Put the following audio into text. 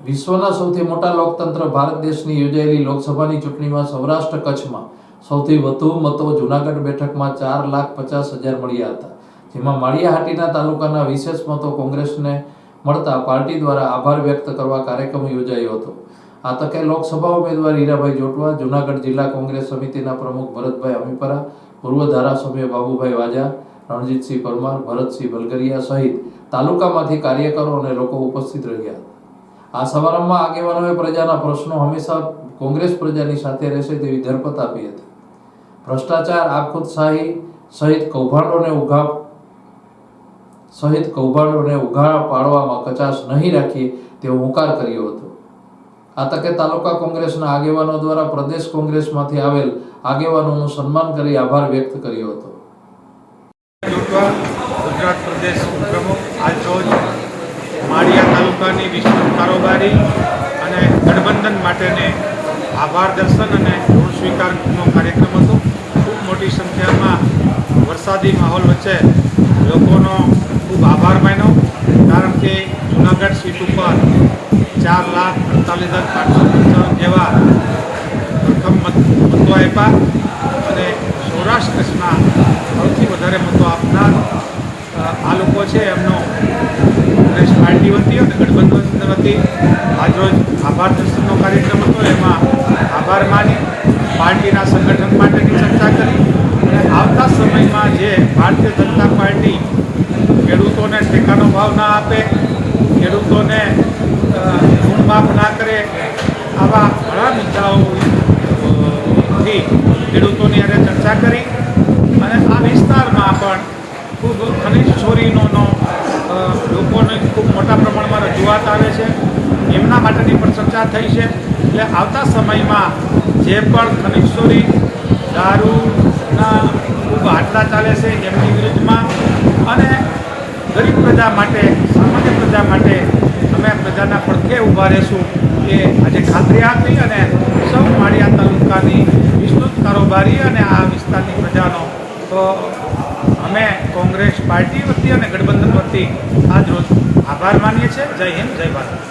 વિશ્વના સૌથી મોટા લોકતંત્ર ભારત દેશની યોજાયેલી લોકસભાની ચૂંટણીમાં સૌરાષ્ટ્ર કચ્છમાં સૌથી વધુ મતો જૂનાગઢ બેઠકમાં 4,50,000 મળ્યા હતા, જેમાં માળિયાહાટીના તાલુકાના વિશેષ મતો કોંગ્રેસને મળતા પાર્ટી દ્વારા આભાર વ્યક્ત કરવા કાર્યક્રમ યોજાયો હતો। આ તકે લોકસભા ઉમેદવાર હીરાભાઈ જોટવા, જૂનાગઢ જિલ્લા કોંગ્રેસ સમિતિના પ્રમુખ ભરતભાઈ અમીપરા, પૂર્વ ધારાસભ્ય બાબુભાઈ વાજા, રણજીતસિંહ પરમાર, ભરતસિંહ ભલગરિયા સહિત તાલુકામાંથી કાર્યકરો અને લોકો ઉપસ્થિત રહ્યા હતા। આ સમારંભમાં આગેવાનોએ પ્રજાના પ્રશ્નો હંમેશા કોંગ્રેસ પ્રજાની સાથે રહેશે તેવી ધરપત આપી હતી। ભ્રષ્ટાચાર, આપખુદશાહી સહિત કૌભાંડોને ઉઘાડા પાડવામાં કચાશ નહીં રાખીએ તેવો હુંકાર કર્યો હતો। આ તકે તાલુકા કોંગ્રેસના આગેવાનો દ્વારા પ્રદેશ કોંગ્રેસમાંથી આવેલ આગેવાનોનું સન્માન કરી આભાર વ્યક્ત કર્યો હતો। ગુજરાત પ્રદેશ પ્રમુખ આજરોજ માળિયા તાલુકાની વિસ્તૃત કારોબારી અને ગઠબંધન માટેને આભાર દર્શન અને ઋણ સ્વીકારનો કાર્યક્રમ હતો। ખૂબ મોટી સંખ્યામાં વરસાદી માહોલ વચ્ચે લોકોનો ખૂબ આભાર માન્યો, કારણ કે જૂનાગઢ સીટ ઉપર 4,48,555 જેવા પ્રથમ મતો આપ્યા અને સૌરાષ્ટ્ર કચ્છના સૌથી વધારે મતો આપનાર આ લોકો છે એમનો કોંગ્રેસ પાર્ટી વતી અને ગઠબંધન વતી આજરોજ આભાર દર્શનનો કાર્યક્રમ હતો। એમાં આભાર માની પાર્ટીના સંગઠન માટેની ચર્ચા કરી અને આવતા સમયમાં જે ભારતીય જનતા પાર્ટી ખેડૂતોને ટેકાનો ભાવ ના આપે, ખેડૂતોને ઋણ માફ ના કરે, આવા ઘણા મુદ્દાઓથી ખેડૂતોની હારે ચર્ચા કરી અને આ વિસ્તારમાં પણ ખૂબ ખનિજ ચોરીનો લોકોને ખૂબ મોટા પ્રમાણમાં રજૂઆત આવે છે, એમના માટેની પણ ચર્ચા થઈ છે। એટલે આવતા સમયમાં જે પણ ખનિજ ચોરી, દારૂના ખૂબ આટલા ચાલે છે એમની વિરુદ્ધમાં અને ગરીબ પ્રજા માટે, સામાન્ય પ્રજા માટે અમે પ્રજાના પડખે ઊભા રહીશું એ આજે ખાતરી આપી અને સૌ માળિયા તાલુકાની વિસ્તૃત કારોબારી અને આ વિસ્તારની પ્રજાનો તો અમે કોંગ્રેસ પાર્ટી વતી અને ગઠબંધન વતી આજ રોજ આભાર માનીએ છીએ। જય હિન્દ, જય ભારત।